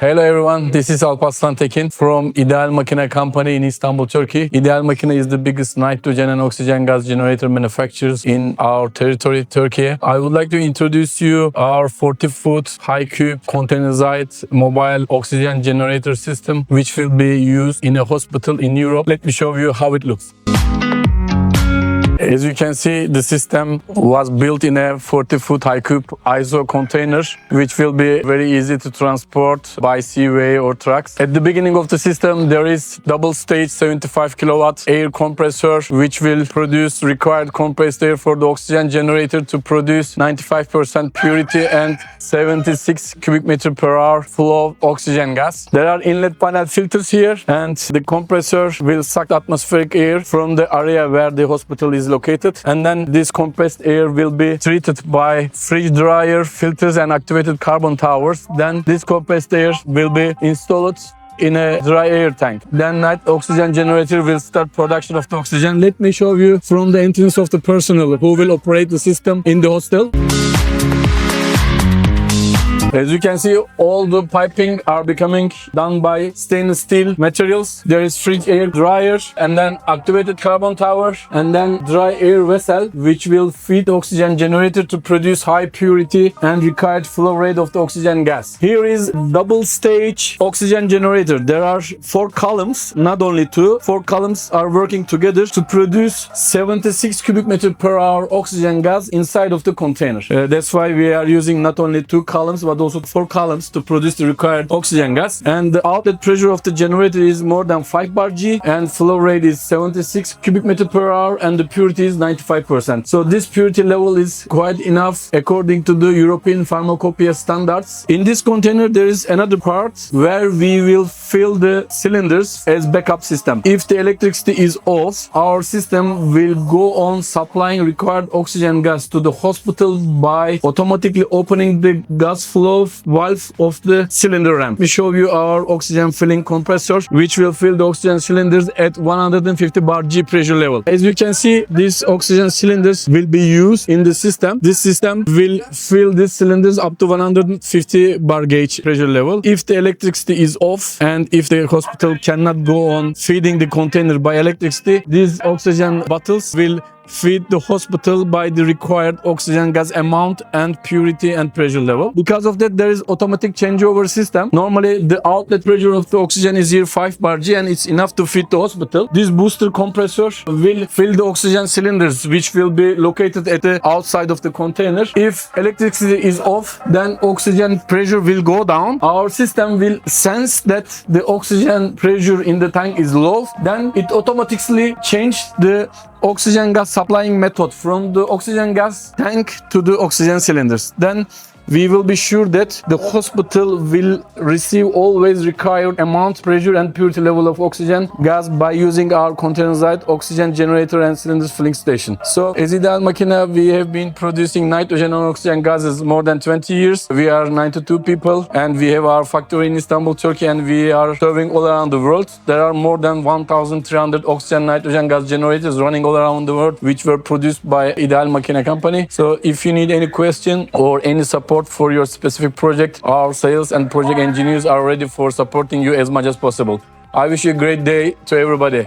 Hello everyone, this is Alparslan Tekin from İDEAL MAKİNA company in Istanbul, Turkey. İDEAL MAKİNA is the biggest nitrogen and oxygen gas generator manufacturers in our territory, Turkey. I would like to introduce you our 40-foot high-cube containerized mobile oxygen generator system, which will be used in a hospital in Europe. Let me show you how it looks. As you can see, the system was built in a 40-foot high-cube ISO container, which will be very easy to transport by seaway or trucks. At the beginning of the system, there is double-stage 75 kilowatt air compressor, which will produce required compressed air for the oxygen generator to produce 95% purity and 76 cubic meter per hour flow of oxygen gas. There are inlet panel filters here, and the compressor will suck atmospheric air from the area where the hospital is located, and then this compressed air will be treated by fridge dryer, filters and activated carbon towers. Then this compressed air will be installed in a dry air tank. Then night oxygen generator will start production of the oxygen. Let me show you from the entrance of the personnel who will operate the system in the hostel. As you can see, all the piping are becoming done by stainless steel materials. There is fridge air dryer, and then activated carbon tower, and then dry air vessel, which will feed the oxygen generator to produce high purity and required flow rate of the oxygen gas. Here is double stage oxygen generator. There are 4 columns, not only 2. 4 columns are working together to produce 76 cubic meter per hour oxygen gas inside of the container. That's why we are using not only 2 columns but also 4 columns to produce the required oxygen gas. And the outlet pressure of the generator is more than 5 bar G, and flow rate is 76 cubic meter per hour, and the purity is 95%. So this purity level is quite enough according to the European pharmacopoeia standards. In this container there is another part where we will fill the cylinders as backup system. If the electricity is off, our system will go on supplying required oxygen gas to the hospital by automatically opening the gas flow valve of the cylinder ramp. We show you our oxygen filling compressor, which will fill the oxygen cylinders at 150 bar G pressure level. As you can see, these oxygen cylinders will be used in the system. This system will fill these cylinders up to 150 bar gauge pressure level. If the electricity is off and if the hospital cannot go on feeding the container by electricity, these oxygen bottles will feed the hospital by the required oxygen gas amount and purity and pressure level. Because of that, there is automatic changeover system. Normally, the outlet pressure of the oxygen is here 5 bar G, and it's enough to feed the hospital. This booster compressor will fill the oxygen cylinders, which will be located at the outside of the container. If electricity is off, then oxygen pressure will go down. Our system will sense that the oxygen pressure in the tank is low. Then it automatically changes the oxygen gas supplying method from the oxygen gas tank to the oxygen cylinders. Then we will be sure that the hospital will receive always required amount, pressure and purity level of oxygen gas by using our containerized oxygen generator and cylinders filling station. So as İDEAL MAKİNA, we have been producing nitrogen and oxygen gases more than 20 years. We are 92 people, and we have our factory in Istanbul, Turkey, and we are serving all around the world. There are more than 1,300 oxygen nitrogen gas generators running all around the world, which were produced by İDEAL MAKİNA company. So if you need any question or any support for your specific project, our sales and project engineers are ready for supporting you as much as possible. I wish you a great day to everybody.